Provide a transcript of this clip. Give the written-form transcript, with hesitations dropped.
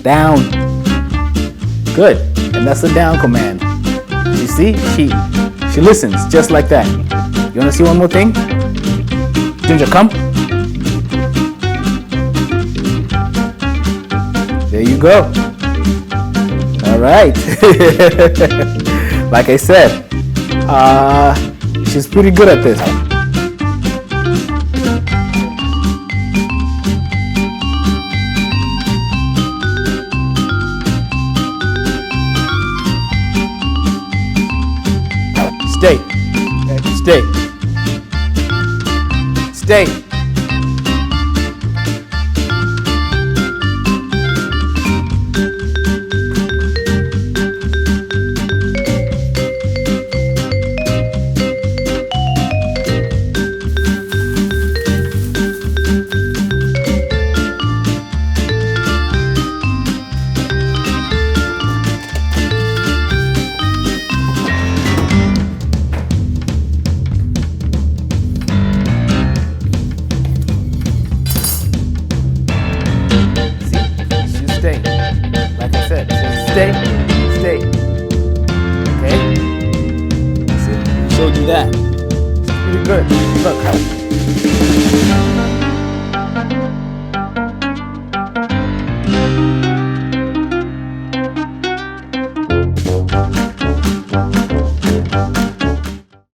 Down. Good. And that's the down command. You see? She listens just like that. You want to see one more thing? Ginger, come. There you go. All right. Like I said, she's pretty good at this. Stay. Stay. Stay. Stay, stay. Okay? See, showed you that. It's pretty good. Look.